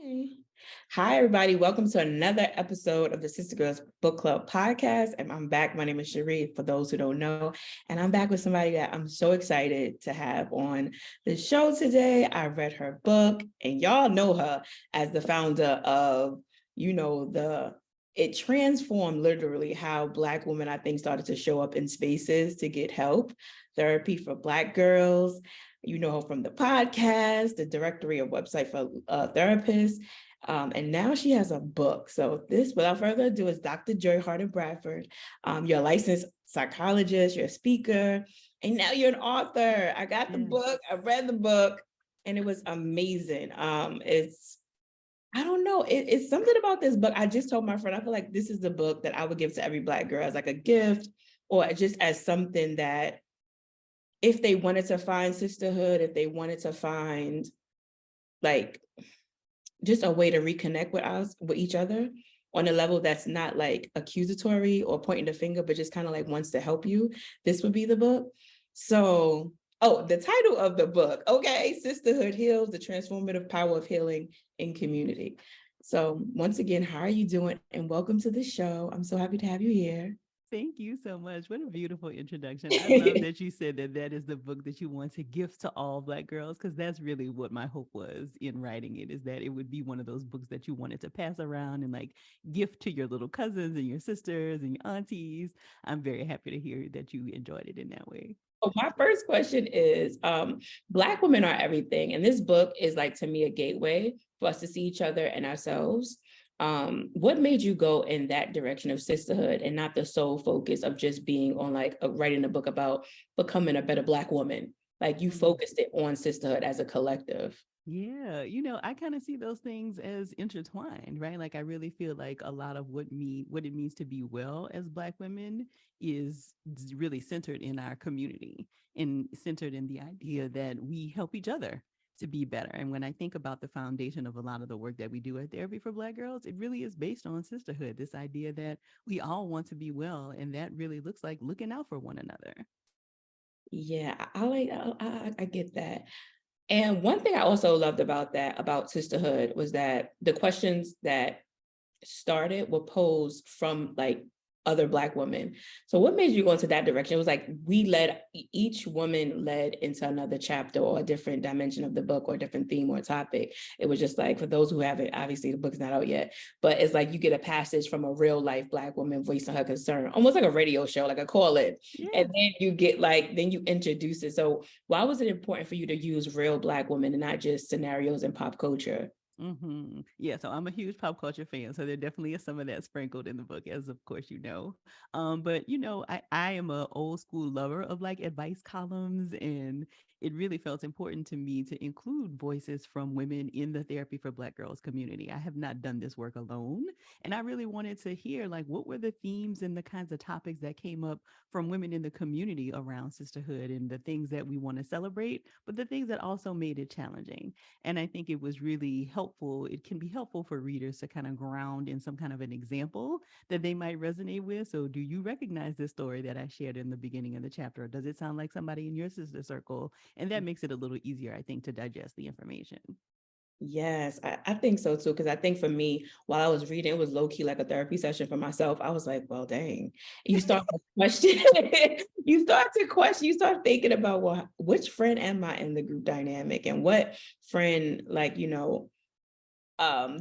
Hi. Hi, everybody. Welcome to another episode of the Sister Girls Book Club podcast. And I'm back. My name is Cherie, for those who don't know. And I'm back with somebody that I'm so excited to have on the show today. I read her book, and y'all know her as the founder of, it transformed literally how Black women, I think, started to show up in spaces to get help, therapy for Black girls. You know her from the podcast, the directory of website for therapists. And now she has a book. So this, without further ado, is Dr. Joy Harden Bradford. You're a licensed psychologist, you're a speaker, and now you're an author. I got the book, I read the book, and it was amazing. I don't know, it's something about this book. I just told my friend, I feel like this is the book that I would give to every Black girl as like a gift, or just as something that if they wanted to find sisterhood, if they wanted to find like just a way to reconnect with each other on a level that's not like accusatory or pointing the finger, but just kind of like wants to help you, this would be the book. So, the title of the book, okay, Sisterhood Heals, the Transformative Power of Healing in Community. So once again, how are you doing? And welcome to the show. I'm so happy to have you here. Thank you so much. What a beautiful introduction. I love that you said that that is the book that you want to gift to all Black girls, because that's really what my hope was in writing it, is that it would be one of those books that you wanted to pass around and like gift to your little cousins and your sisters and your aunties. I'm very happy to hear that you enjoyed it in that way. So my first question is, Black women are everything. And this book is like, to me, a gateway for us to see each other and ourselves. What made you go in that direction of sisterhood and not the sole focus of just being on like writing a book about becoming a better Black woman? Like you focused it on sisterhood as a collective. Yeah, I kind of see those things as intertwined, right? Like I really feel like a lot of what it means to be well as Black women is really centered in our community and centered in the idea that we help each other to be better. And when I think about the foundation of a lot of the work that we do at Therapy for Black Girls, it really is based on sisterhood, this idea that we all want to be well, and that really looks like looking out for one another. Yeah, I get that. And one thing I also loved about sisterhood, was that the questions that started were posed from like other Black women. So what made you go into that direction? It was like each woman led into another chapter or a different dimension of the book or a different theme or topic. It was just like, for those who haven't, obviously the book's not out yet, but it's like you get a passage from a real life Black woman voicing her concern, almost like a radio show, like a call in. And Yeah. then you get then you introduce it. So why was it important for you to use real Black women and not just scenarios in pop culture? Yeah, so I'm a huge pop culture fan, so there definitely is some of that sprinkled in the book, as of course you know. But I am a old school lover of like advice columns, and it really felt important to me to include voices from women in the Therapy for Black Girls community. I have not done this work alone, and I really wanted to hear like what were the themes and the kinds of topics that came up from women in the community around sisterhood and the things that we want to celebrate, but the things that also made it challenging. And I think it was really helpful. It can be helpful for readers to kind of ground in some kind of an example that they might resonate with. So, do you recognize this story that I shared in the beginning of the chapter? Or does it sound like somebody in your sister circle? And that makes it a little easier, I think, to digest the information. Yes, I think so too. Because I think for me, while I was reading, it was low key like a therapy session for myself. I was like, well, dang. You start to question, you start thinking about, well, which friend am I in the group dynamic? And what friend,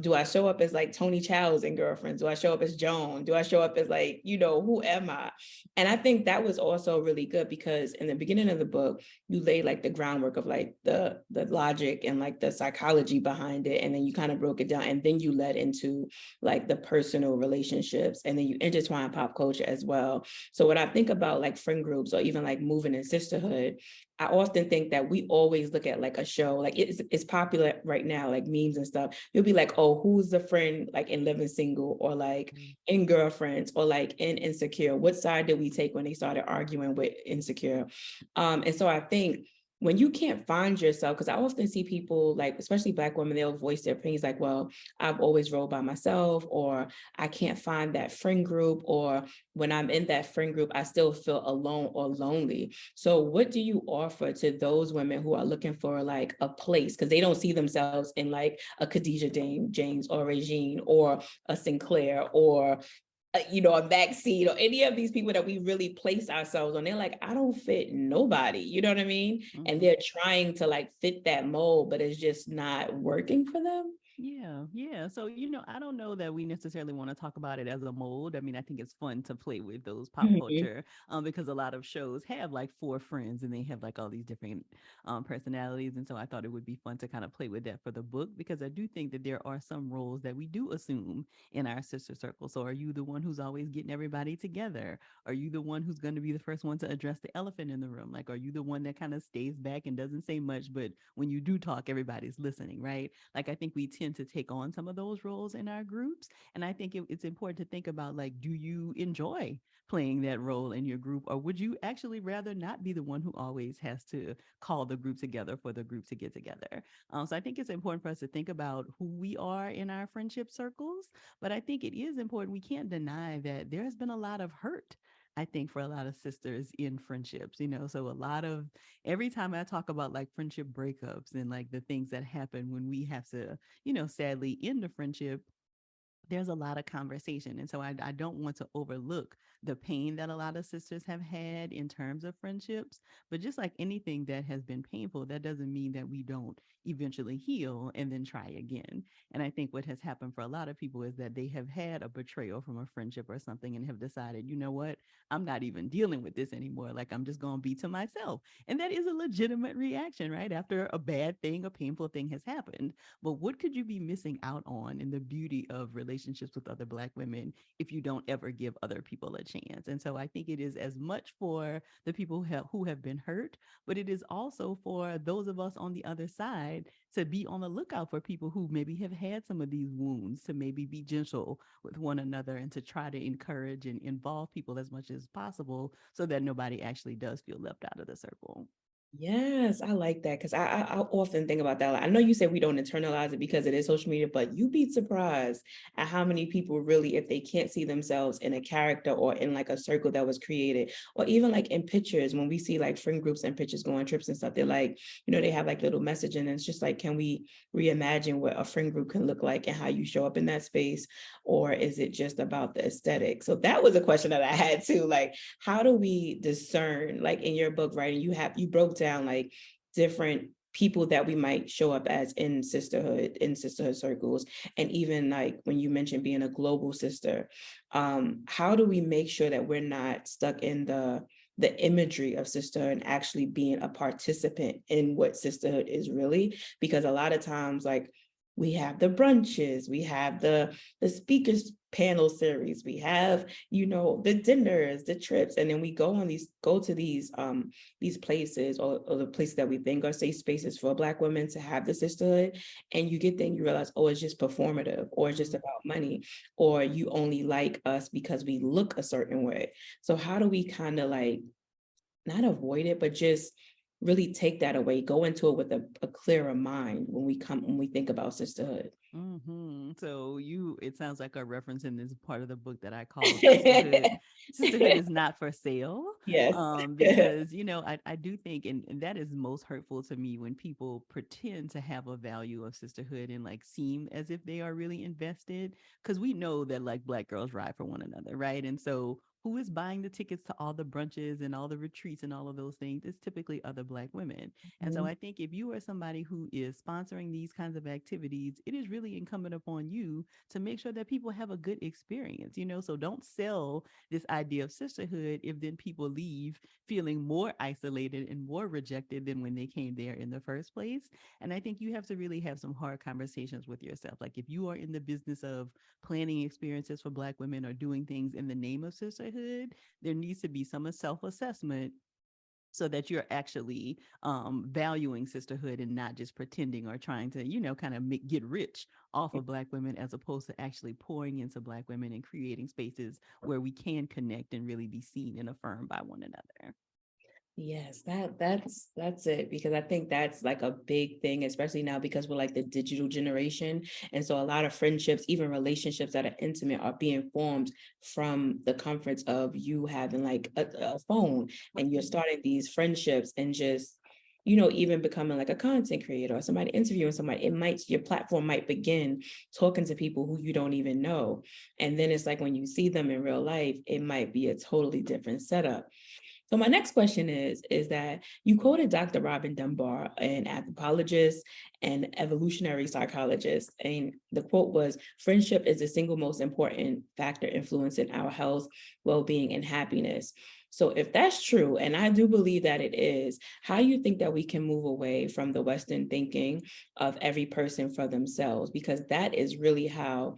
do I show up as like Tony Childs in Girlfriends? Do I show up as Joan? Do I show up as like, who am I? And I think that was also really good, because in the beginning of the book, you laid like the groundwork of like the logic and like the psychology behind it. And then you kind of broke it down, and then you led into like the personal relationships, and then you intertwine pop culture as well. So when I think about like friend groups or even like moving in sisterhood, I often think that we always look at like a show, like it's popular right now, like memes and stuff. You'll be like, oh, who's the friend like in Living Single, or like in Girlfriends, or like in Insecure? What side did we take when they started arguing with Insecure? And so I think when you can't find yourself, because I often see people, like, especially Black women, they'll voice their opinions like, well, I've always rolled by myself, or I can't find that friend group, or when I'm in that friend group, I still feel alone or lonely. So what do you offer to those women who are looking for like a place, because they don't see themselves in like a Khadijah James or Regine or a Sinclair or a vaccine or any of these people that we really place ourselves on? They're like, I don't fit nobody, you know what I mean? And Mm-hmm. they're trying to like fit that mold, but it's just not working for them. Yeah, yeah. So, I don't know that we necessarily want to talk about it as a mold. I mean, I think it's fun to play with those pop Mhm. culture, because a lot of shows have like four friends and they have like all these different personalities. And so I thought it would be fun to kind of play with that for the book, because I do think that there are some roles that we do assume in our sister circle. So, are you the one who's always getting everybody together? Are you the one who's going to be the first one to address the elephant in the room? Like, are you the one that kind of stays back and doesn't say much, but when you do talk, everybody's listening, right? Like, I think we tend to take on some of those roles in our groups. And I think it's important to think about, like, do you enjoy playing that role in your group? Or would you actually rather not be the one who always has to call the group together for the group to get together? So I think it's important for us to think about who we are in our friendship circles. But I think it is important. We can't deny that there has been a lot of hurt, I think, for a lot of sisters in friendships, so a lot of every time I talk about like friendship breakups and like the things that happen when we have to, sadly end a friendship, there's a lot of conversation. And so I don't want to overlook the pain that a lot of sisters have had in terms of friendships. But just like anything that has been painful, that doesn't mean that we don't eventually heal and then try again. And I think what has happened for a lot of people is that they have had a betrayal from a friendship or something and have decided, you know what, I'm not even dealing with this anymore. Like, I'm just going to be to myself. And that is a legitimate reaction, right? After a bad thing, a painful thing has happened. But what could you be missing out on in the beauty of relationships with other Black women if you don't ever give other people a chance? And so I think it is as much for the people who have been hurt, but it is also for those of us on the other side to be on the lookout for people who maybe have had some of these wounds, to maybe be gentle with one another and to try to encourage and involve people as much as possible so that nobody actually does feel left out of the circle. Yes, I like that, because I often think about that. Like, I know you said we don't internalize it because it is social media, but you'd be surprised at how many people really, if they can't see themselves in a character or in like a circle that was created, or even like in pictures, when we see like friend groups and pictures go on trips and stuff, they're like, they have like little messaging, and it's just like, can we reimagine what a friend group can look like and how you show up in that space? Or is it just about the aesthetic? So that was a question that I had too. Like, how do we discern, like in your book, right? And you broke down like different people that we might show up as in sisterhood circles, and even like when you mentioned being a global sister, how do we make sure that we're not stuck in the imagery of sisterhood and actually being a participant in what sisterhood is really? Because a lot of times, like, we have the brunches, we have the speakers panel series, we have the dinners, the trips, and then we go to these places, or the places that we think are safe spaces for Black women to have the sisterhood, and you get there and you realize, oh, it's just performative, or it's just Mm. about money, or you only like us because we look a certain way. So how do we kind of like not avoid it, but just really take that away, go into it with a clearer mind when we think about sisterhood? So it sounds like a reference in this part of the book that I call Sisterhood. Sisterhood is not for sale. Yes. Because, I do think, and that is most hurtful to me when people pretend to have a value of sisterhood and like seem as if they are really invested. Because we know that like Black girls ride for one another, right? And so who is buying the tickets to all the brunches and all the retreats and all of those things? It's typically other Black women. And so Mhm. I think if you are somebody who is sponsoring these kinds of activities, it is really incumbent upon you to make sure that people have a good experience, So don't sell this idea of sisterhood if then people leave feeling more isolated and more rejected than when they came there in the first place. And I think you have to really have some hard conversations with yourself. Like, if you are in the business of planning experiences for Black women or doing things in the name of sisterhood, there needs to be some self-assessment so that you're actually valuing sisterhood and not just pretending or trying to, kind of get rich off of Black women, as opposed to actually pouring into Black women and creating spaces where we can connect and really be seen and affirmed by one another. Yes, that's it, because I think that's like a big thing, especially now because we're like the digital generation. And so a lot of friendships, even relationships that are intimate, are being formed from the comforts of you having like a phone, and you're starting these friendships and just, even becoming like a content creator or somebody interviewing somebody. Your platform might begin talking to people who you don't even know. And then it's like when you see them in real life, it might be a totally different setup. So my next question is that you quoted Dr. Robin Dunbar, an anthropologist and evolutionary psychologist, and the quote was, "Friendship is the single most important factor influencing our health, well-being, and happiness." So if that's true, and I do believe that it is, how do you think that we can move away from the Western thinking of every person for themselves? Because that is really how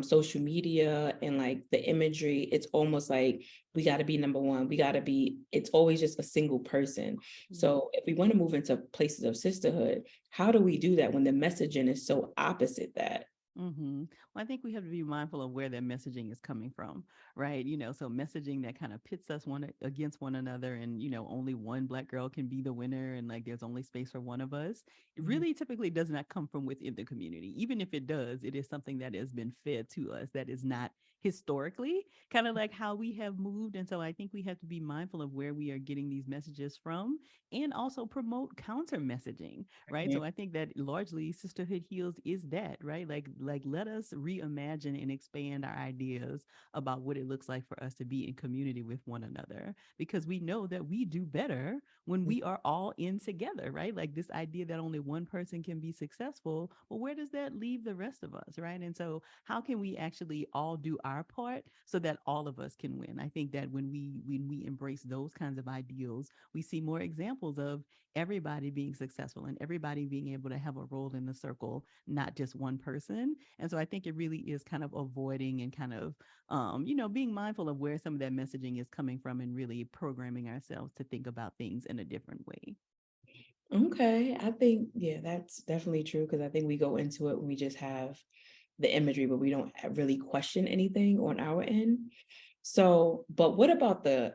social media and like the imagery, it's almost like we got to be number one. It's always just a single person. So if we want to move into places of sisterhood, how do we do that when the messaging is so opposite that? Well, I think we have to be mindful of where that messaging is coming from, right? So messaging that kind of pits us one against one another, and only one black girl can be the winner, and like there's only space for one of us. It Mhm. really typically does not come from within the community. Even if it does, it is something that has been fed to us that is not historically kind of like how we have moved. And so I think we have to be mindful of where we are getting these messages from, and also promote counter messaging, right? So I think that largely Sisterhood Heals is that, right? Like let us reimagine and expand our ideas about what it looks like for us to be in community with one another, because we know that we do better when we are all in together, right? Like this idea that only one person can be successful, well, where does that leave the rest of us, right? And so how can we actually all do our part so that all of us can win? I think that when we embrace those kinds of ideals, we see more examples of everybody being successful and everybody being able to have a role in the circle, not just one person. And so I think it really is kind of avoiding and kind of, being mindful of where some of that messaging is coming from, and really programming ourselves to think about things in a different way. Okay, I think, yeah, that's definitely true, because I think we go into it when we just have the imagery, but we don't really question anything on our end. So, but what about the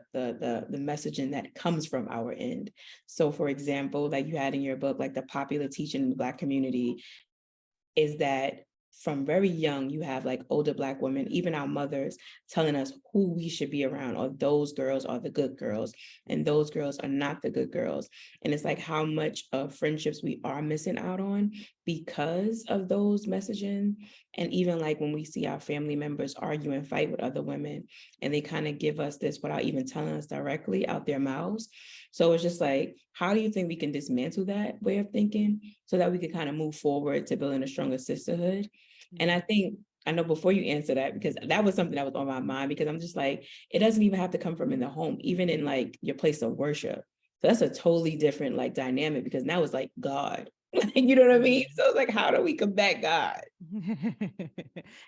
messaging that comes from our end? So, for example, like you had in your book, like the popular teaching in the Black community is that from very young, you have like older Black women, even our mothers, telling us who we should be around, or those girls are the good girls, and those girls are not the good girls. And it's like how much of friendships we are missing out on because of those messaging. And even like when we see our family members argue and fight with other women, and they kind of give us this without even telling us directly out their mouths. So it's just like, how do you think we can dismantle that way of thinking so that we could kind of move forward to building a stronger sisterhood? And I think, I know before you answer that, because that was something that was on my mind, because I'm just like, it doesn't even have to come from in the home, even in like your place of worship. So that's a totally different like dynamic, because now it's like God. You know what I mean? Mhm. So it's like, how do we combat God?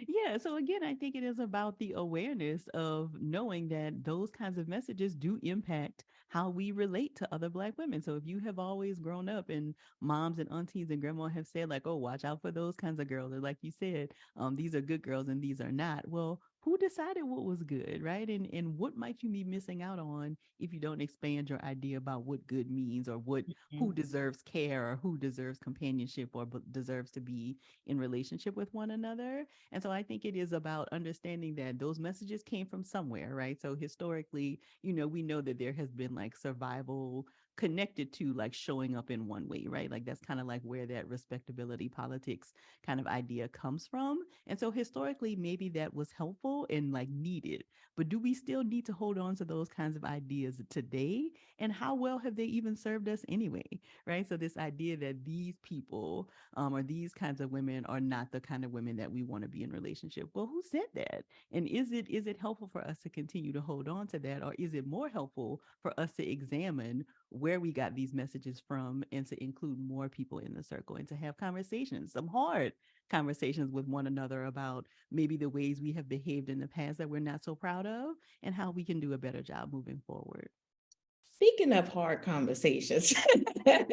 Yeah, so again, I think it is about the awareness of knowing that those kinds of messages do impact how we relate to other Black women. So if you have always grown up and moms and aunties and grandma have said, like, oh, watch out for those kinds of girls, or like you said, these are good girls and these are not. Well, who decided what was good, right? And what might you be missing out on if you don't expand your idea about what good means, or what who Mhm. deserves care, or who deserves companionship, or deserves to be in relationship with one another. And so I think it is about understanding that those messages came from somewhere, right? So historically, we know that there has been like survival connected to like showing up in one way, right? Like that's kind of like where that respectability politics kind of idea comes from. And so historically, maybe that was helpful and like needed. But do we still need to hold on to those kinds of ideas today? And how well have they even served us anyway? Right. So this idea that these people, or these kinds of women are not the kind of women that we want to be in relationship. Well, who said that? And is it helpful for us to continue to hold on to that, or is it more helpful for us to examine where we got these messages from, and to include more people in the circle, and to have conversations, some hard conversations with one another about maybe the ways we have behaved in the past that we're not so proud of, and how we can do a better job moving forward. Speaking of hard conversations, there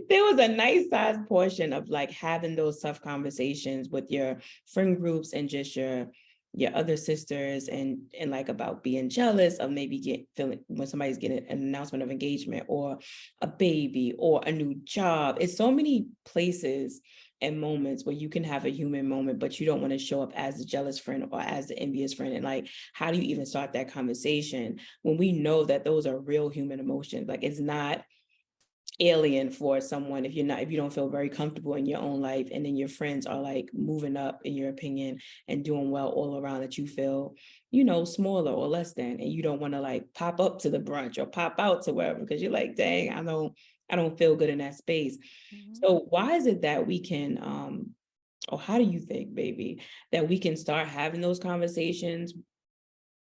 was a nice sized portion of like having those tough conversations with your friend groups and just your your other sisters, and like about being jealous of maybe feeling when somebody's getting an announcement of engagement or a baby or a new job. It's so many places and moments where you can have a human moment, but you don't want to show up as a jealous friend or as the envious friend. And like, how do you even start that conversation when we know that those are real human emotions? Like, it's not alien for someone if you don't feel very comfortable in your own life, and then your friends are like moving up in your opinion and doing well all around, that you feel, smaller or less than, and you don't want to like pop up to the brunch or pop out to wherever because you're like, dang, I don't feel good in that space. Mhm. So why is it that we can or how do you think, baby, that we can start having those conversations,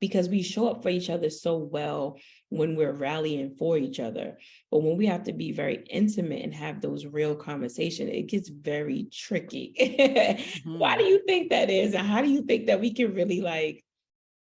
because we show up for each other so well when we're rallying for each other. But when we have to be very intimate and have those real conversations, it gets very tricky. Why do Mhm. you think that is? And how do you think that we can really like,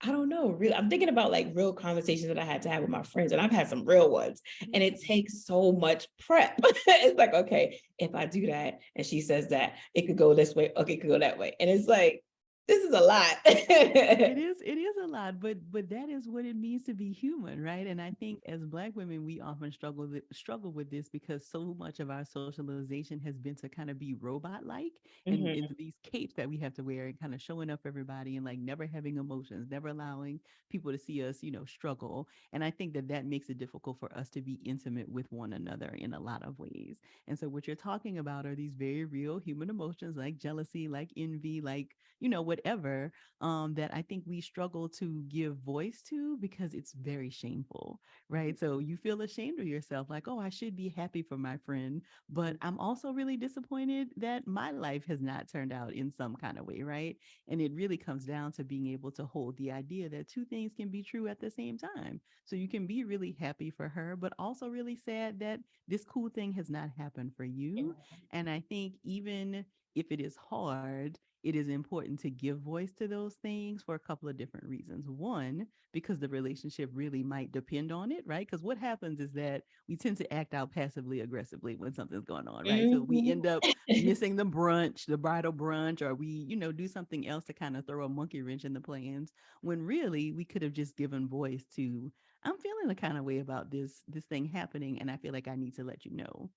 I don't know, really, I'm thinking about like real conversations that I had to have with my friends, and I've had some real ones, and Yeah. it takes so much prep. It's like, okay, if I do that and she says that, it could go this way, okay, it could go that way. And it's like, this is a lot. It is a lot, but that is what it means to be human, right? And I think as Black women, we often struggle with this because so much of our socialization has been to kind of be robot like, and Mhm. it's these capes that we have to wear and kind of showing up everybody and like never having emotions, never allowing people to see us, struggle. And I think that that makes it difficult for us to be intimate with one another in a lot of ways. And so what you're talking about are these very real human emotions like jealousy, like envy, like whatever, that I think we struggle to give voice to because it's very shameful, right? So you feel ashamed of yourself, like, oh, I should be happy for my friend, but I'm also really disappointed that my life has not turned out in some kind of way, right? And it really comes down to being able to hold the idea that two things can be true at the same time. So you can be really happy for her, but also really sad that this cool thing has not happened for you. And I think even if it is hard, it is important to give voice to those things for a couple of different reasons. One, because the relationship really might depend on it, right? Because what happens is that we tend to act out passively aggressively when something's going on, right? So we Mhm. end up missing the brunch, the bridal brunch, or we, do something else to kind of throw a monkey wrench in the plans when really we could have just given voice to, I'm feeling a kind of way about this thing happening and I feel like I need to let you know.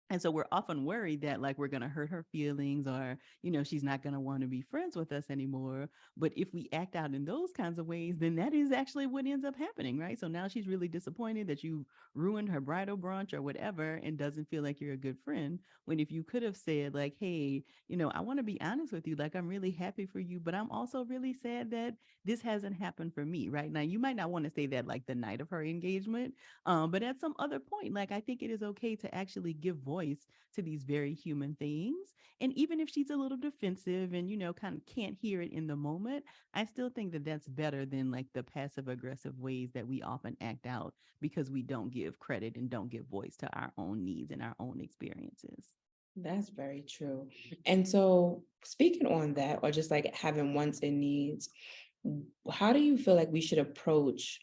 And so we're often worried that like we're going to hurt her feelings or, she's not going to want to be friends with us anymore. But if we act out in those kinds of ways, then that is actually what ends up happening, right? So now she's really disappointed that you ruined her bridal brunch or whatever and doesn't feel like you're a good friend. When if you could have said like, hey, I want to be honest with you, like I'm really happy for you, but I'm also really sad that this hasn't happened for me, right? Now you might not want to say that like the night of her engagement, but at some other point, like I think it is okay to actually give voice to these very human things. And even if she's a little defensive and, kind of can't hear it in the moment, I still think that that's better than like the passive aggressive ways that we often act out because we don't give credit and don't give voice to our own needs and our own experiences. That's very true. And so, speaking on that, or just like having wants and needs, how do you feel like we should approach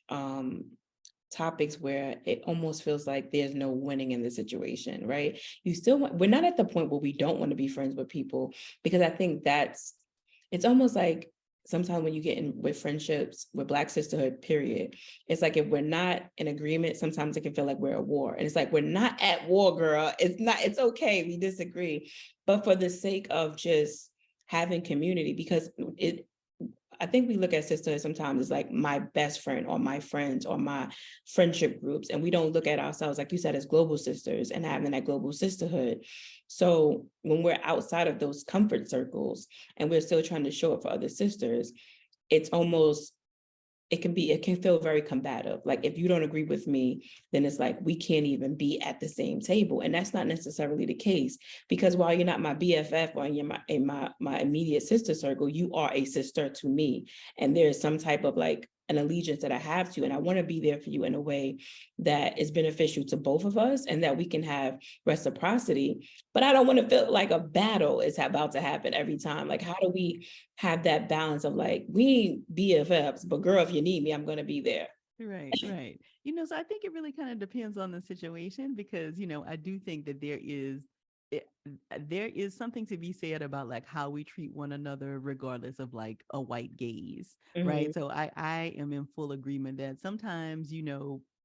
topics where it almost feels like there's no winning in the situation, right? We're not at the point where we don't want to be friends with people, because I think it's almost like sometimes when you get in with friendships with Black sisterhood, period, it's like if we're not in agreement, sometimes it can feel like we're at war. And it's like, we're not at war, girl. It's okay. We disagree. But for the sake of just having community, because I think we look at sisterhood sometimes as like my best friend or my friends or my friendship groups. And we don't look at ourselves, like you said, as global sisters and having that global sisterhood. So when we're outside of those comfort circles and we're still trying to show up for other sisters, it's almost it can feel very combative. Like if you don't agree with me, then it's like we can't even be at the same table. And that's not necessarily the case, because while you're not my BFF or you're my immediate sister circle, you are a sister to me. And there's some type of like an allegiance that I have to, and I want to be there for you in a way that is beneficial to both of us and that we can have reciprocity. But I don't want to feel like a battle is about to happen every time. Like, how do we have that balance of like, we BFFs, but girl, if you need me, I'm going to be there. Right, right. So I think it really kind of depends on the situation because, I do think that there is there is something to be said about like how we treat one another regardless of like a white gaze, Mhm, right? So I am in full agreement that sometimes,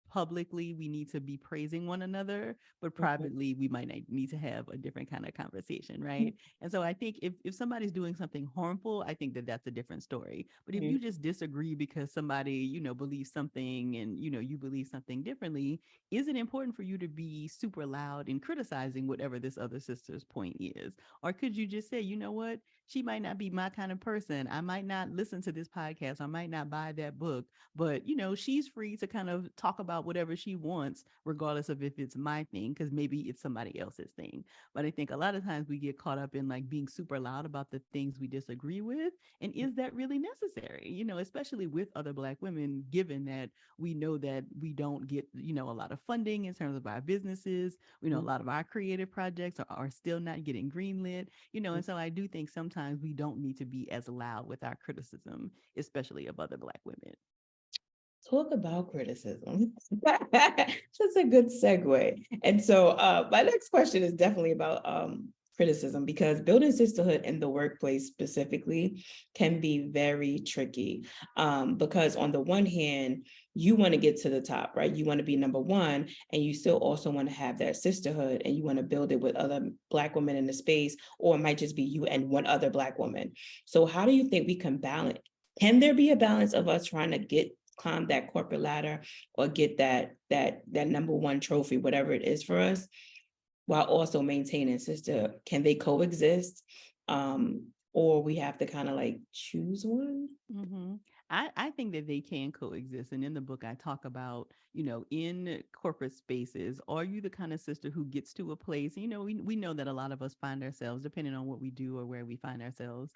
publicly we need to be praising one another, but mhm, privately we might need to have a different kind of conversation, right? And so I think if somebody's doing something harmful, I think that that's a different story. But if mhm, you just disagree because somebody, believes something and you believe something differently, is it important for you to be super loud in criticizing whatever this other sister's point is? Or could you just say, you know what? She might not be my kind of person. I might not listen to this podcast. I might not buy that book, but she's free to kind of talk about whatever she wants, regardless of if it's my thing, because maybe it's somebody else's thing. But I think a lot of times we get caught up in like being super loud about the things we disagree with. And is that really necessary? Especially with other Black women, given that we know that we don't get, a lot of funding in terms of our businesses. We know a mhm, lot of our creative projects are still not getting greenlit, mhm. and so I do think sometimes we don't need to be as loud with our criticism, especially of other Black women. Talk about criticism. That's a good segue. And so my next question is definitely about criticism, because building sisterhood in the workplace specifically can be very tricky. Because on the one hand, you want to get to the top, right? You want to be number one, and you still also want to have that sisterhood, and you want to build it with other Black women in the space, or it might just be you and one other Black woman. So how do you think we can balance? Can there be a balance of us trying to climb that corporate ladder or get that number one trophy, whatever it is for us, while also maintaining sister? Can they coexist? Or we have to kind of like choose one? Mm-hmm. I think that they can coexist. And in the book, I talk about, in corporate spaces, are you the kind of sister who gets to a place? We know that a lot of us find ourselves, depending on what we do or where we find ourselves,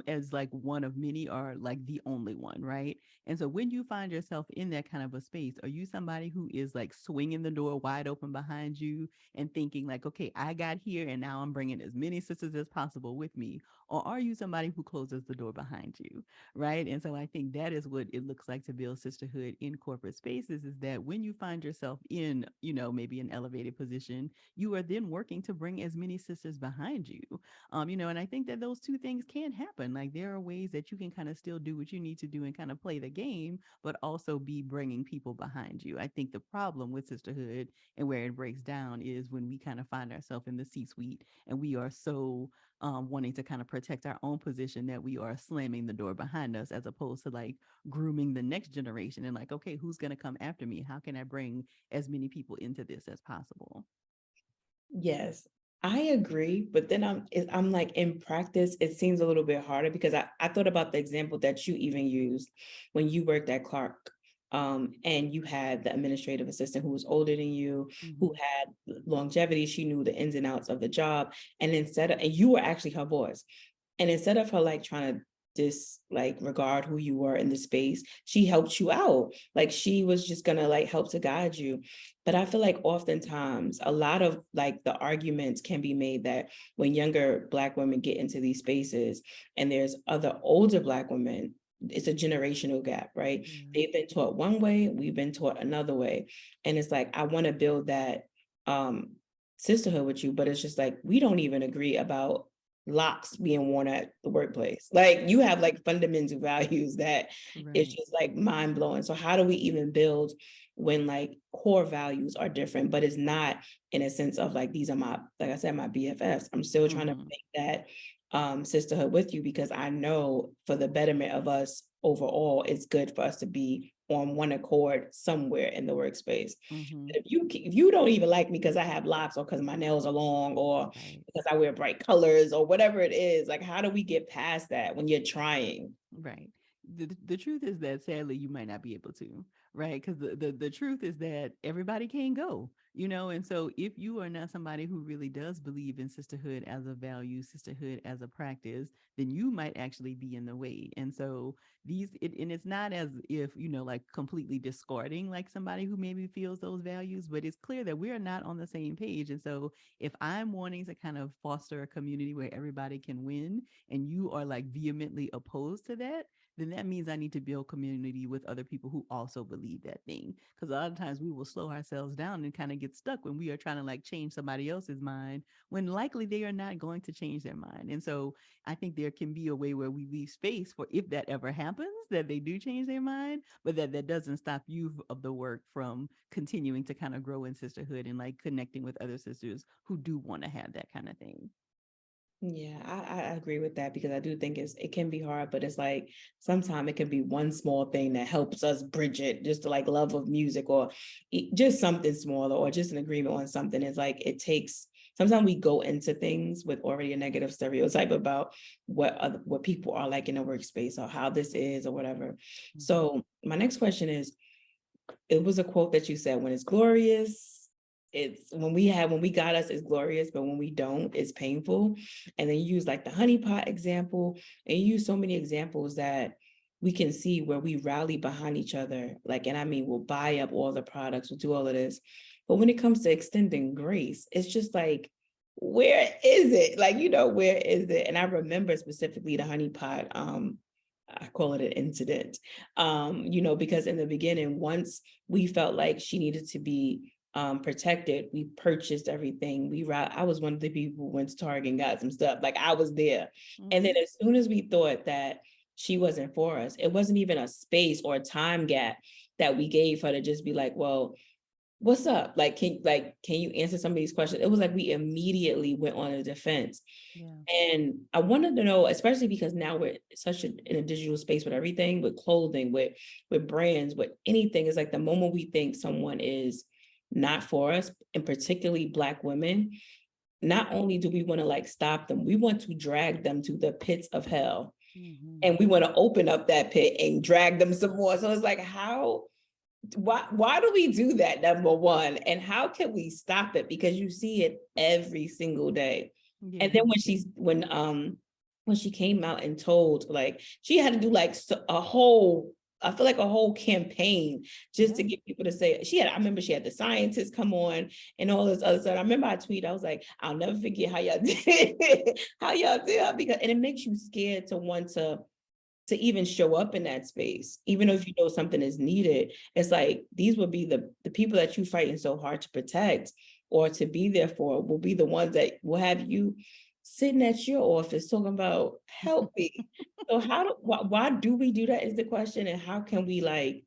as like one of many or like the only one, right? And so when you find yourself in that kind of a space, are you somebody who is like swinging the door wide open behind you and thinking like, okay, I got here and now I'm bringing as many sisters as possible with me? Or are you somebody who closes the door behind you? Right. And so I think that is what it looks like to build sisterhood in corporate spaces, is that when you find yourself in, maybe an elevated position, you are then working to bring as many sisters behind you. And I think that those two things can happen. Like there are ways that you can kind of still do what you need to do and kind of play the game, but also be bringing people behind you. I think the problem with sisterhood and where it breaks down is when we kind of find ourselves in the C-suite and we are so wanting to kind of protect our own position that we are slamming the door behind us, as opposed to like grooming the next generation and like, okay, who's going to come after me? How can I bring as many people into this as possible? Yes, I agree. But then I'm like, in practice, it seems a little bit harder, because I thought about the example that you even used when you worked at Clark. And you had the administrative assistant who was older than you, who Mm-hmm. had longevity. She knew the ins and outs of the job. And you were actually her boss. And instead of her like trying to like regard who you were in the space, she helped you out. Like she was just gonna like help to guide you. But I feel like oftentimes a lot of like the arguments can be made that when younger Black women get into these spaces and there's other older Black women, it's a generational gap, right? Yeah. They've been taught one way, we've been taught another way. And it's like, I want to build that um sisterhood with you, but it's just like we don't even agree about locks being worn at the workplace. Like you have like fundamental values that it's Right. just like mind blowing. So how do we even build when like core values are different, but it's not in a sense of like, these are my, like I said, my BFFs. I'm still trying to Mm-hmm. make that sisterhood with you, because I know for the betterment of us overall, it's good for us to be on one accord somewhere in the workspace. Mm-hmm. But if you don't even like me because I have locks, or because my nails are long, or Right. because I wear bright colors, or whatever it is, like how do we get past that when you're trying? Right. The truth is that sadly you might not be able to, right? Because the truth is that everybody can go, and so if you are not somebody who really does believe in sisterhood as a value, sisterhood as a practice, then you might actually be in the way. And so and it's not as if, like completely discarding like somebody who maybe feels those values, but it's clear that we are not on the same page. And so if I'm wanting to kind of foster a community where everybody can win, and you are like vehemently opposed to that, then that means I need to build community with other people who also believe that thing. Because a lot of times we will slow ourselves down and kind of get stuck when we are trying to like change somebody else's mind when likely they are not going to change their mind. And so I think there can be a way where we leave space for if that ever happens, that they do change their mind, but that doesn't stop you of the work from continuing to kind of grow in sisterhood and like connecting with other sisters who do want to have that kind of thing. Yeah, I agree with that because I do think it can be hard, but it's like sometimes it can be one small thing that helps us bridge it, just to like love of music or just something smaller or just an agreement on something. It's like it takes sometimes we go into things with already a negative stereotype about what people are like in a workspace or how this is or whatever. Mhm. So my next question is, it was a quote that you said, when it's glorious, it's when we got us, it's glorious, but when we don't, it's painful. And then you use like the honeypot example, and you use so many examples that we can see where we rally behind each other. Like, and I mean, we'll buy up all the products, we'll do all of this. But when it comes to extending grace, it's just like, where is it? Like, where is it? And I remember specifically the honeypot, I call it an incident, because in the beginning, once we felt like she needed to be protected, we purchased everything. I was one of the people who went to Target and got some stuff. Like I was there. And then Mhm. as soon as we thought that she wasn't for us, it wasn't even a space or a time gap that we gave her to just be like, well, what's up? Can you answer some of these questions? It was like we immediately went on a defense. Yeah. And I wanted to know, especially because now we're in a digital space with everything, with clothing, with brands, with anything. It's like the moment we think someone is not for us, and particularly Black women, not only do we want to like stop them, we want to drag them to the pits of hell. Mhm. And we want to open up that pit and drag them some more. So it's like, why do we do that, number one, and how can we stop it, because you see it every single day. And then Yeah. when she came out and told, like, she had to do like a whole, I feel like a whole campaign just Yeah. to get people to say, I remember she had the scientists come on and all this other stuff. I remember I tweeted, I was like, I'll never forget how y'all did how y'all did, because and it makes you scared to want to even show up in that space, even though if you know something is needed. It's like these would be the people that you fighting so hard to protect or to be there for, will be the ones that will have you sitting at your office talking about help me. So why do we do that is the question, and how can we like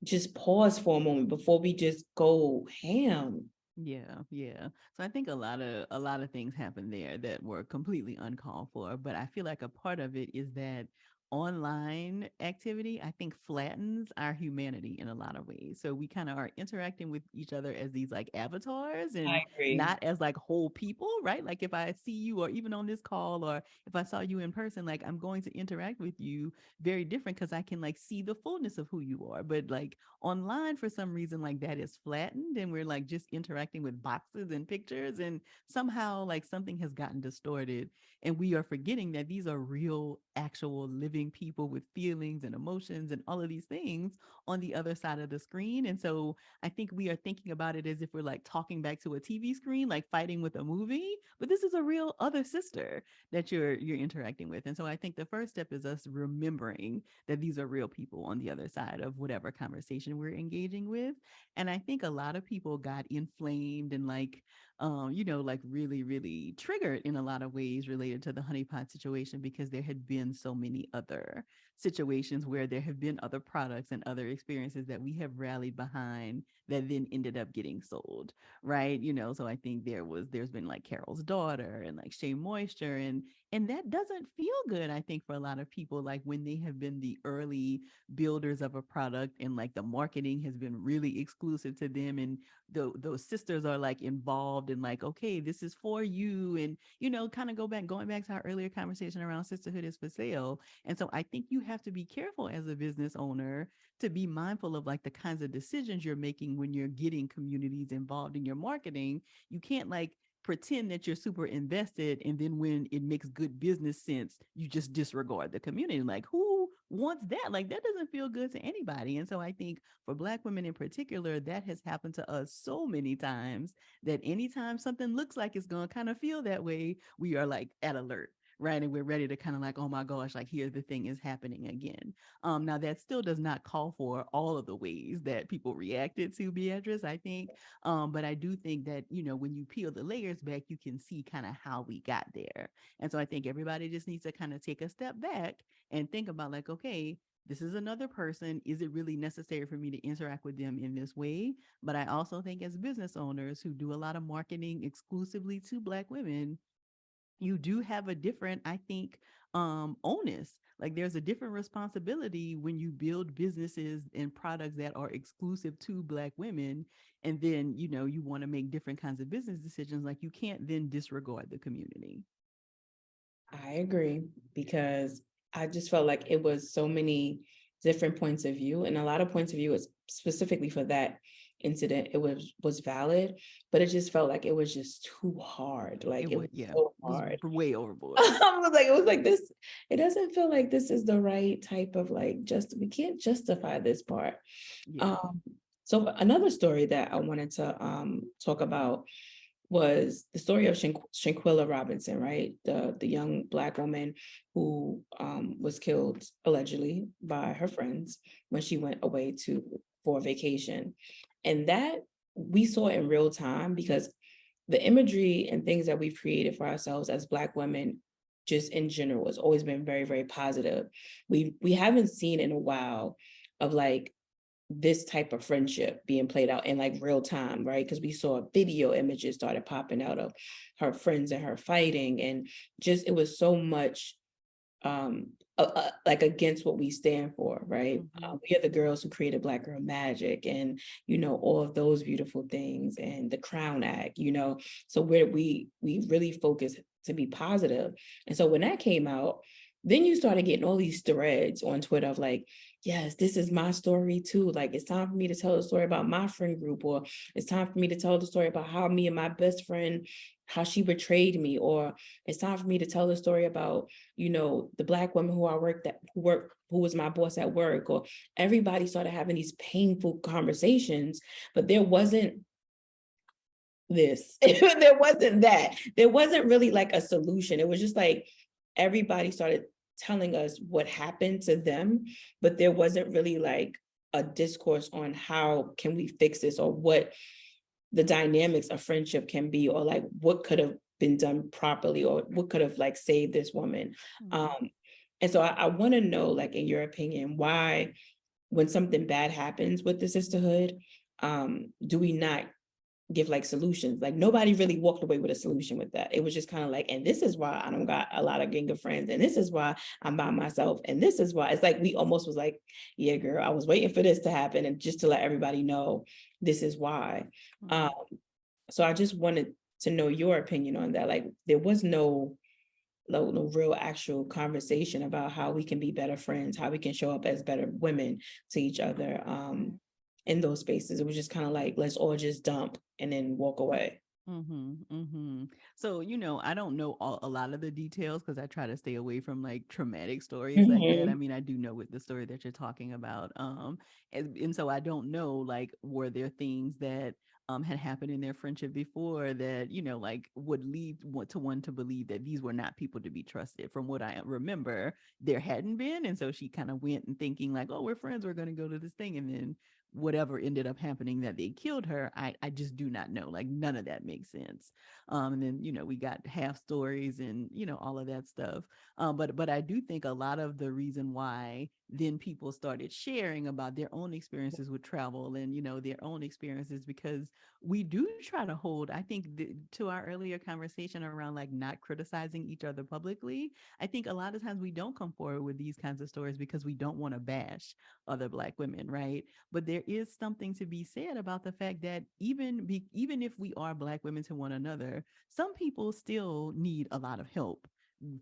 just pause for a moment before we just go ham? Yeah, yeah. So I think a lot of things happened there that were completely uncalled for, but I feel like a part of it is that online activity I think flattens our humanity in a lot of ways. So we kind of are interacting with each other as these like avatars I and agree. not as like whole people, right? Like if I see you or even on this call or if I saw you in person, like I'm going to interact with you very different because I can like see the fullness of who you are. But like online for some reason like that is flattened and we're like just interacting with boxes and pictures and somehow like something has gotten distorted and we are forgetting that these are real actual living people with feelings and emotions and all of these things on the other side of the screen. And so I think we are thinking about it as if we're like talking back to a TV screen, like fighting with a movie, but this is a real other sister that you're interacting with. And so I think the first step is us remembering that these are real people on the other side of whatever conversation we're engaging with. And I think a lot of people got inflamed and like, like really, really triggered in a lot of ways related to the honeypot situation because there had been so many other situations where there have been other products and other experiences that we have rallied behind that then ended up getting sold, right? So I think there's been like Carol's daughter and like Shea Moisture and that doesn't feel good, I think, for a lot of people, like when they have been the early builders of a product and like the marketing has been really exclusive to them. And those sisters are like involved in like, okay, this is for you. And, kind of going back to our earlier conversation around sisterhood is for sale. And so I think you have to be careful as a business owner to be mindful of like the kinds of decisions you're making when you're getting communities involved in your marketing. You can't like pretend that you're super invested and then when it makes good business sense you just disregard the community. Like who wants that? Like that doesn't feel good to anybody. And so I think for Black women in particular that has happened to us so many times that anytime something looks like it's going to kind of feel that way we are like at alert, right? And we're ready to kind of like, oh my gosh, like here the thing is happening again. Now that still does not call for all of the ways that people reacted to Beatrice, I think. But I do think that, you know, when you peel the layers back, you can see kind of how we got there. And so I think everybody just needs to kind of take a step back and think about like, okay, this is another person. Is it really necessary for me to interact with them in this way? But I also think as business owners who do a lot of marketing exclusively to Black women, you do have a different, I think, onus. Like there's a different responsibility when you build businesses and products that are exclusive to Black women. And then, you know, you want to make different kinds of business decisions. Like you can't then disregard the community. I agree because I just felt like it was so many different points of view, and a lot of points of view is specifically for that incident. It was valid, but it just felt like it was just too hard. Like It it was, was yeah, so it was hard. way overboard. It was like this. It doesn't feel like this is the right type of like just we can't justify this part. Yeah. Um, so another story that I wanted to talk about was the story of Shanquilla Robinson, right? The young Black woman who was killed allegedly by her friends when she went away to for a vacation. And that we saw in real time because the imagery and things that we've created for ourselves as Black women just in general has always been very, very positive. We haven't seen in a while of like this type of friendship being played out in like real time, right? Because we saw video images started popping out of her friends and her fighting, and just it was so much like against what we stand for, right? Mm-hmm. We are the girls who created Black Girl Magic, and you know all of those beautiful things, and the Crown Act, you know. So where we really focus to be positive, and so when that came out, then you started getting all these threads on Twitter of like, yes, this is my story too. Like it's time for me to tell the story about my friend group, or it's time for me to tell the story about how me and my best friend, how she betrayed me, or it's time for me to tell the story about, you know, the Black woman who I worked that who was my boss at work. Or everybody started having these painful conversations, but there wasn't this. There wasn't that. There wasn't really like a solution. It was just like everybody started telling us what happened to them, but there wasn't really like a discourse on how can we fix this, or what the dynamics of friendship can be, or like what could have been done properly, or what could have like saved this woman. Mm-hmm. um and so I want to know, like, in your opinion, why when something bad happens with the sisterhood, do we not give like solutions? Like nobody really walked away with a solution with that. It was just kind of like, and this is why I don't got a lot of gang of friends, and this is why I'm by myself, and this is why. It's like we almost was like, yeah, girl, I was waiting for this to happen, and just to let everybody know this is why. Mm-hmm. um so I just wanted to know your opinion on that. Like there was no real actual conversation about how we can be better friends, how we can show up as better women to each other in those spaces. It was just kind of like, let's all just dump and then walk away. Mm-hmm. Mm-hmm. So, you know, I don't know a lot of the details because I try to stay away from like traumatic stories like that. I Mhm. mean, I do know with the story that you're talking about. And so I don't know, like, were there things that had happened in their friendship before that, you know, like would lead one to believe that these were not people to be trusted. From what I remember, there hadn't been. And so she kind of went and thinking like, oh, we're friends, we're going to go to this thing. And then whatever ended up happening that they killed her, I just do not know. Like none of that makes sense. And then, you know, we got half stories and, you know, all of that stuff. But I do think a lot of the reason why then people started sharing about their own experiences with travel and, you know, their own experiences, because we do try to hold, I think to our earlier conversation around like not criticizing each other publicly, I think a lot of times we don't come forward with these kinds of stories because we don't want to bash other Black women, right? But there is something to be said about the fact that even if we are Black women to one another, some people still need a lot of help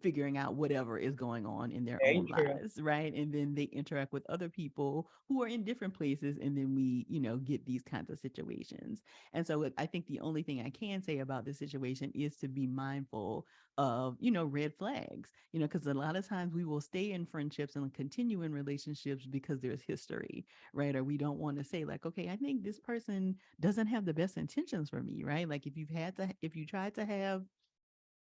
figuring out whatever is going on in their Very own true. lives, right? And then they interact with other people who are in different places, and then we, you know, get these kinds of situations. And so I think the only thing I can say about this situation is to be mindful of, you know, red flags, you know, because a lot of times we will stay in friendships and continue in relationships because there's history, right? Or we don't want to say like, okay, I think this person doesn't have the best intentions for me, right? Like if you tried to have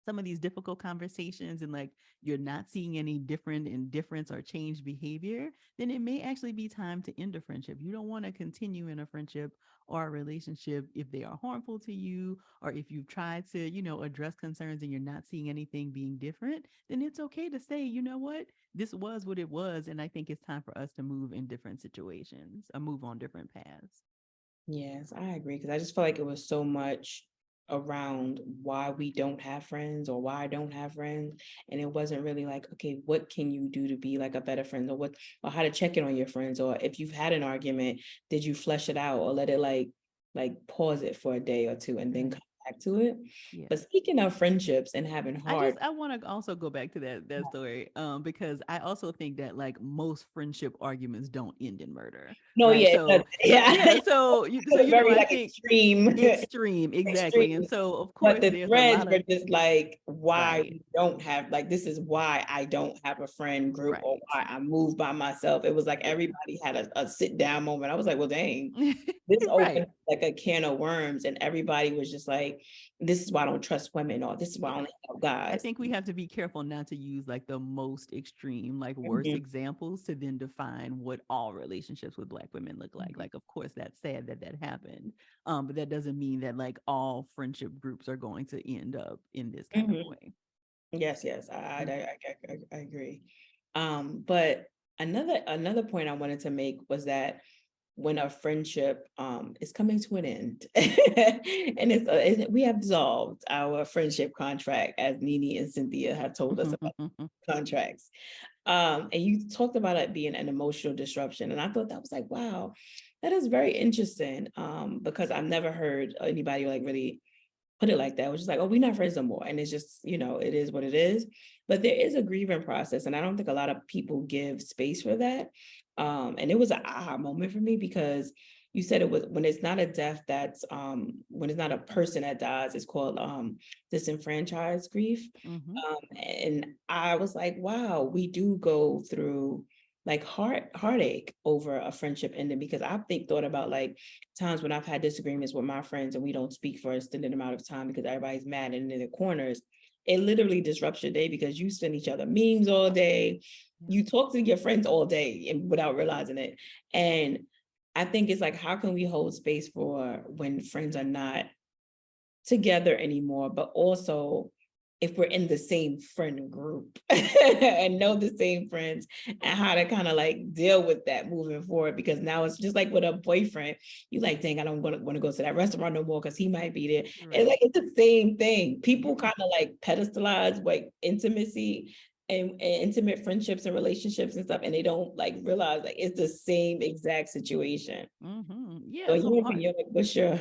some of these difficult conversations and like you're not seeing any different indifference or changed behavior, then it may actually be time to end a friendship. You don't want to continue in a friendship or a relationship if they are harmful to you, or if you've tried to, address concerns and you're not seeing anything being different, then it's okay to say, you know what, this was what it was. And I think it's time for us to move in different situations or move on different paths. Yes, I agree because I just feel like it was so much around why we don't have friends or why I don't have friends. And it wasn't really like, okay, what can you do to be like a better friend, or what, or how to check in on your friends, or if you've had an argument, did you flesh it out or let it like pause it for a day or two and then Right. come back to it. Yeah. But speaking of friendships and having hard, I want to also go back to that story because I also think that like most friendship arguments don't end in murder, no, right? yeah, So yeah, yeah, very I like think extreme. extreme, exactly. And Extreme. so of But course the there's a threads lot were of just like why right, we don't have, like, this is why I don't have a friend group or right. why I moved by myself. It was like Yeah. everybody had a sit down moment. I was like, well, dang, this Right. opened like a can of worms, and everybody was just like, this is why I don't trust women, or this is why I Yeah. only help I guys. think we have to be careful not to use like the most extreme, like worst Mhm, examples to then define what all relationships with Black women look like. mhm, Like, of course, that's sad that that happened, but that doesn't mean that like all friendship groups are going to end up in this kind of mhm. way. Yes, yes, Mm. I agree. But another point I wanted to make was that when a friendship is coming to an end and we have dissolved our friendship contract, as Nini and Cynthia have told us about contracts. And you talked about it being an emotional disruption, and I thought that was like, wow, that is very interesting, because I've never heard anybody like really put it like that. It was just like, oh, we're not friends no more. And it's just, it is what it is. But there is a grieving process. And I don't think a lot of people give space for that. And it was an aha moment for me, because you said it was when it's not a death that's when it's not a person that dies, it's called disenfranchised grief. Hmm. And I was like, wow, we do go through like heartache over a friendship ending, because I think thought about like times when I've had disagreements with my friends and we don't speak for an extended amount of time because everybody's mad and in their corners. It literally disrupts your day because you send each other memes all day. Yeah. You talk to your friends all day and without realizing it. And I think it's like, how can we hold space for when friends are not together anymore, but also if we're in the same friend group and know the same friends, and how to kind of like deal with that moving forward. Because now it's just like with a boyfriend, you like, dang, I don't want to go to that restaurant no more because he might be there. It's like Right. it's the same thing. People Yeah. kind of like pedestalize like intimacy and intimate friendships and relationships and stuff, and they don't like realize like it's the same exact situation. So Yeah. in So your heart opinion, like, what's your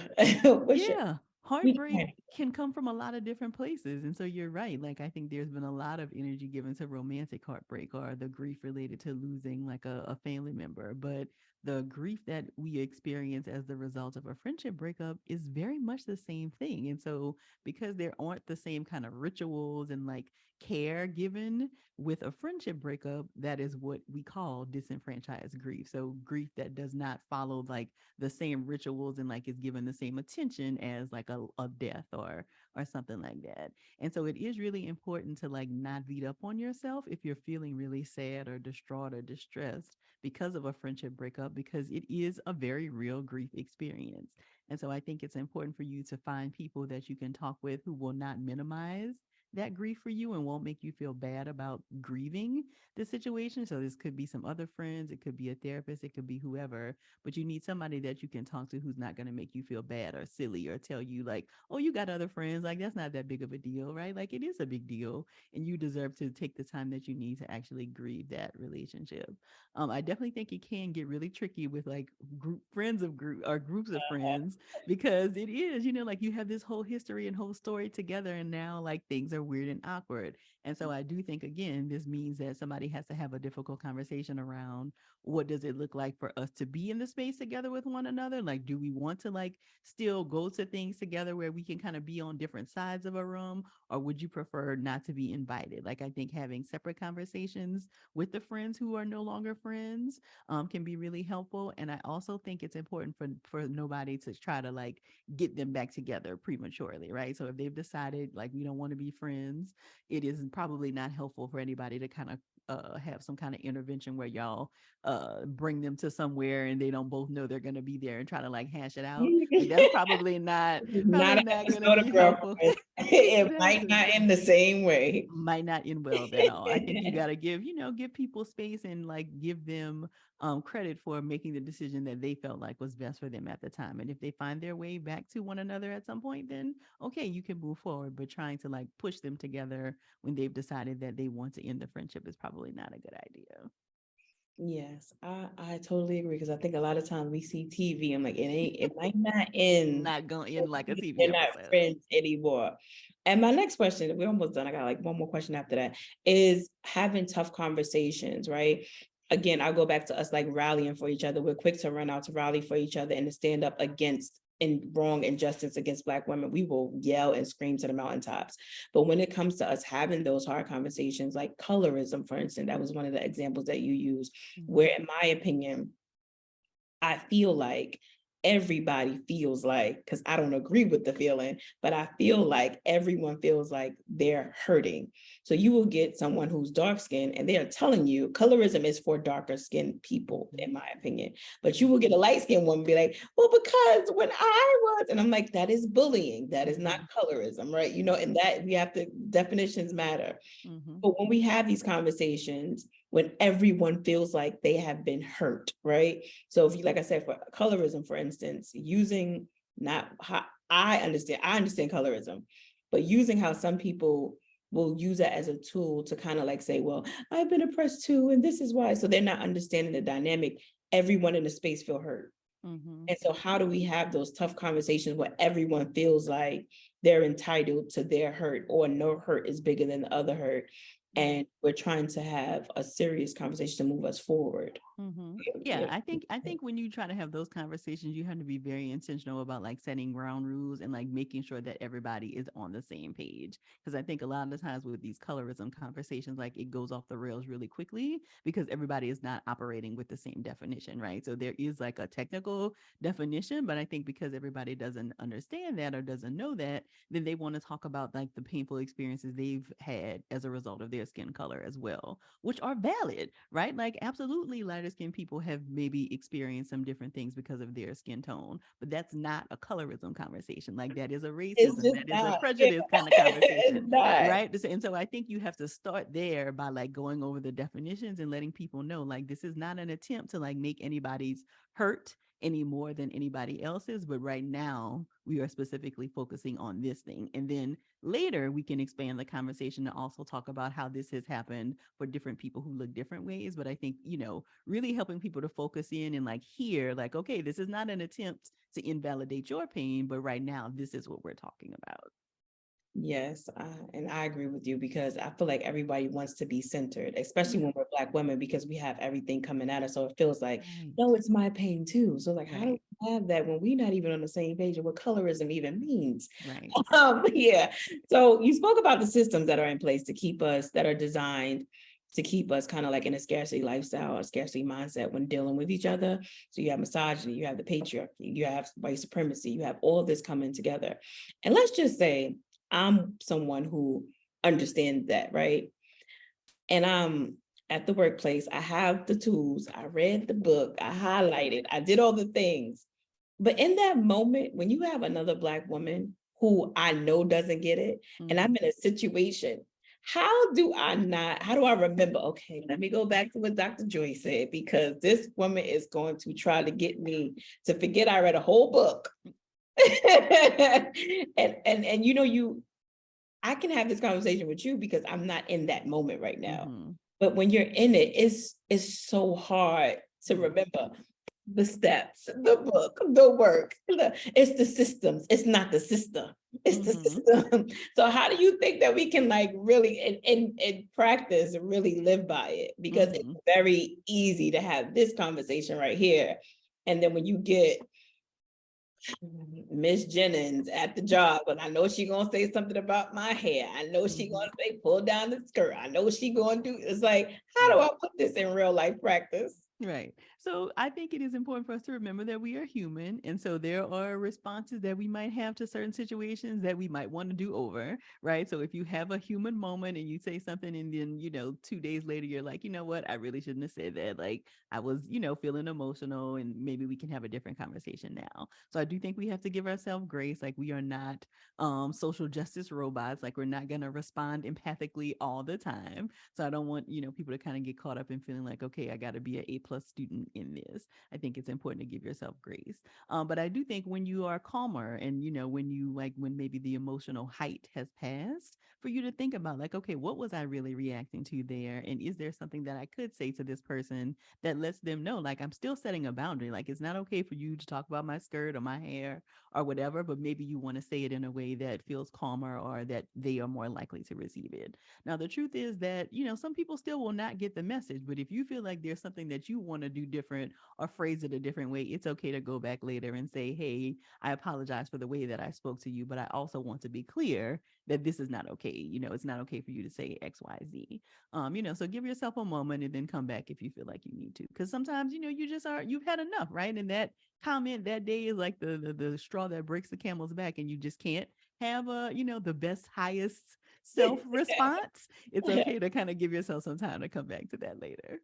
Yeah, we heartbreak can. can come from a lot of different places. And so you're right. Like, I think there's been a lot of energy given to romantic heartbreak or the grief related to losing like a family member. But the grief that we experience as the result of a friendship breakup is very much the same thing. And so, because there aren't the same kind of rituals and like care given with a friendship breakup, that is what we call disenfranchised grief. So, grief that does not follow like the same rituals and like is given the same attention as like a death or something like that. And so it is really important to like not beat up on yourself if you're feeling really sad or distraught or distressed because of a friendship breakup, because it is a very real grief experience. And so I think it's important for you to find people that you can talk with who will not minimize that grief for you and won't make you feel bad about grieving the situation. So this could be some other friends, it could be a therapist, it could be whoever, but you need somebody that you can talk to who's not going to make you feel bad or silly or tell you like, oh, you got other friends, like that's not that big of a deal, right? Like it is a big deal, and you deserve to take the time that you need to actually grieve that relationship. I definitely think it can get really tricky with like group friends of group or groups of friends, because it is, like you have this whole history and whole story together, and now like things are weird and awkward. And so I do think again this means that somebody has to have a difficult conversation around what does it look like for us to be in the space together with one another? Like, do we want to like still go to things together where we can kind of be on different sides of a room? Or would you prefer not to be invited? Like, I think having separate conversations with the friends who are no longer friends can be really helpful. And I also think it's important for nobody to try to like get them back together prematurely, right? So if they've decided like we don't want to be friends friends, it is probably not helpful for anybody to kind of have some kind of intervention where y'all bring them to somewhere and they don't both know they're going to be there and try to like hash it out. Like that's Not probably an not going to episode of be helpful. Girlfriends. It might Exactly. not end the same way. Might not end well at all. I think you got to give people space and like give them credit for making the decision that they felt like was best for them at the time. And if they find their way back to one another at some point, then okay, you can move forward. But trying to like push them together when they've decided that they want to end the friendship is probably not a good idea. Yes, I totally agree because I think a lot of times we see TV. I'm like, it might not end. Not going in like a TV They're not episode. friends anymore. And my next question, we're almost done. I got like one more question after that, is having tough conversations, right? Again, I'll go back to us like rallying for each other. We're quick to run out to rally for each other and to stand up against wrong injustice against Black women. We will yell and scream to the mountaintops. But when it comes to us having those hard conversations, like colorism, for instance, that was one of the examples that you used, where in my opinion, I feel like everybody feels like, because I don't agree with the feeling, but I feel like everyone feels like they're hurting. So you will get someone who's dark skinned and they are telling you colorism is for darker skinned people, in my opinion. But you will get a light skinned woman be like, well, because when I was, and I'm like, that is bullying. That is not colorism, right? You know, and that we have to, definitions matter. But when we have these conversations, when everyone feels like they have been hurt, right? So if you, like I said, for colorism, for instance, using not how I understand colorism, but using how some people will use it as a tool to kind of like say, well, I've been oppressed too, and this is why. So they're not understanding the dynamic. Everyone in the space feel hurt. And so how do we have those tough conversations where everyone feels like they're entitled to their hurt or no hurt is bigger than the other hurt? And we're trying to have a serious conversation to move us forward. Yeah, I think when you try to have those conversations, you have to be very intentional about like setting ground rules and like making sure that everybody is on the same page. Because I think a lot of the times with these colorism conversations, like it goes off the rails really quickly because everybody is not operating with the same definition, right? So there is like a technical definition, but I think because everybody doesn't understand that or doesn't know that, then they want to talk about like the painful experiences they've had as a result of their skin color as well, which are valid, right? Like absolutely lighter skinned people have maybe experienced some different things because of their skin tone, but that's not a colorism conversation. Like that is a It's racism, just that is a not. prejudice kind of It's conversation, not. right? And so I think you have to start there by like going over the definitions and letting people know like this is not an attempt to like make anybody's hurt any more than anybody else's, but right now we are specifically focusing on this thing. And then later we can expand the conversation to also talk about how this has happened for different people who look different ways. But I think, really helping people to focus in and like hear, like, okay, this is not an attempt to invalidate your pain, but right now this is what we're talking about. Yes, and I agree with you because I feel like everybody wants to be centered, especially when we're Black women, because we have everything coming at us. So it feels like, Right. no, it's my pain too. So like, how do Right. we have that when we're not even on the same page of what colorism even means? Right. Yeah. So you spoke about the systems that are in place to keep us, that are designed to keep us kind of like in a scarcity lifestyle, a scarcity mindset when dealing with each other. So you have misogyny, you have the patriarchy, you have white supremacy, you have all of this coming together. And let's just say, I'm someone who understands that, right? And I'm at the workplace, I have the tools, I read the book, I highlighted, I did all the things. But in that moment, when you have another Black woman who I know doesn't get it, and I'm in a situation, how do I remember, okay, let me go back to what Dr. Joy said, because this woman is going to try to get me to forget I read a whole book. and I can have this conversation with you because I'm not in that moment right now. But when you're in it, it's so hard to remember the steps, the book, the work. It's the systems. It's not the system. It's the system. So how do you think that we can like really in practice really live by it? Because it's very easy to have this conversation right here. And then when you get Miss Jennings at the job, but I know she gonna say something about my hair. I know she gonna say pull down the skirt. I know she gonna do. It's like, how do I put this in real life practice? Right. So I think it is important for us to remember that we are human. And so there are responses that we might have to certain situations that we might want to do over. Right. So if you have a human moment and you say something and then, 2 days later, you're like, you know what? I really shouldn't have said that. Like I was, feeling emotional and maybe we can have a different conversation now. So I do think we have to give ourselves grace. Like we are not social justice robots. Like we're not going to respond empathically all the time. So I don't want, people to kind of get caught up in feeling like, okay, I got to be an A+ student in this. I think it's important to give yourself grace. But I do think when you are calmer and, when you like, when maybe the emotional height has passed, for you to think about like, okay, what was I really reacting to there? And is there something that I could say to this person that lets them know, like, I'm still setting a boundary. Like, it's not okay for you to talk about my skirt or my hair or whatever, but maybe you want to say it in a way that feels calmer or that they are more likely to receive it. Now, the truth is that, some people still will not get the message, but if you feel like there's something that you want to do different or phrase it a different way, it's okay to go back later and say, hey, I apologize for the way that I spoke to you, but I also want to be clear that this is not okay. It's not okay for you to say XYZ. So give yourself a moment and then come back if you feel like you need to. Because sometimes, you just you've had enough, right? And that comment that day is like the straw that breaks the camel's back, and you just can't have the best, highest self response. It's okay to kind of give yourself some time to come back to that later.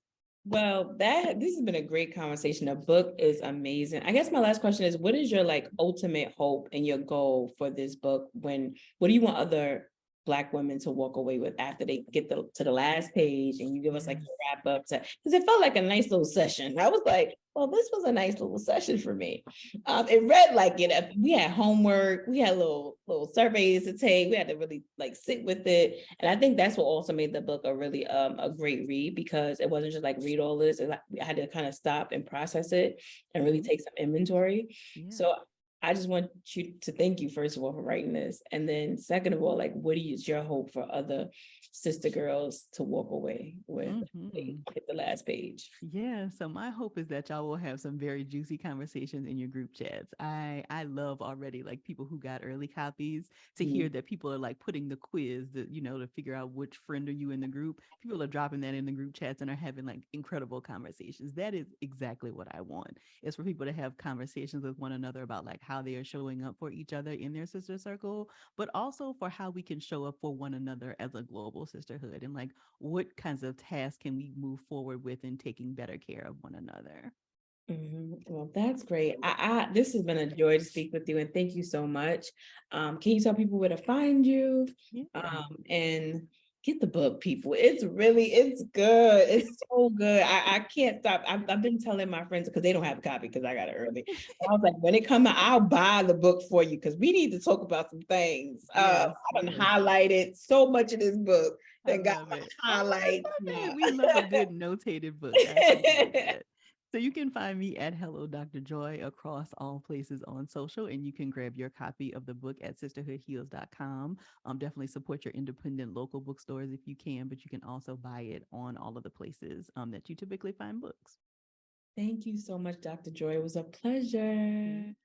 Well, this has been a great conversation. The book is amazing. I guess my last question is, what is your like ultimate hope and your goal for this book? What do you want other Black women to walk away with after they get to the last page and you give us like Yes. a wrap up because it felt like a nice little session. I was like, well, this was a nice little session for me. It read like it. We had homework, we had little surveys to take. We had to really like sit with it, and I think that's what also made the book a really a great read, because it wasn't just like read all this. I had to kind of stop and process it and really Mm-hmm. take some inventory. Yeah. So I just want you to thank you first of all for writing this, and then second of all, like, what is your hope for other sister girls to walk away with? Mm-hmm. Hit the last page. Yeah, so my hope is that y'all will have some very juicy conversations in your group chats. I love already like people who got early copies to hear that people are like putting the quiz that to figure out which friend are you in the group. People are dropping that in the group chats and are having like incredible conversations. That is exactly what I want. Is for people to have conversations with one another about like how they are showing up for each other in their sister circle, but also for how we can show up for one another as a global sisterhood and like what kinds of tasks can we move forward with in taking better care of one another. Well, that's great. This has been a joy to speak with you, and thank you so much. Can you tell people where to find you? Yeah. And get the book, people. It's good. It's so good. I can't stop. I've been telling my friends because they don't have a copy because I got it early. But I was like, when it comes out, I'll buy the book for you because we need to talk about some things. Yes, I've yes. highlighted so much of this book I that got love my it. Oh, I highlights. love it. We love a good notated book. I appreciate that. So you can find me at Hello Dr. Joy across all places on social, and you can grab your copy of the book at sisterhoodheals.com. Definitely support your independent local bookstores if you can, but you can also buy it on all of the places that you typically find books. Thank you so much, Dr. Joy. It was a pleasure. Thank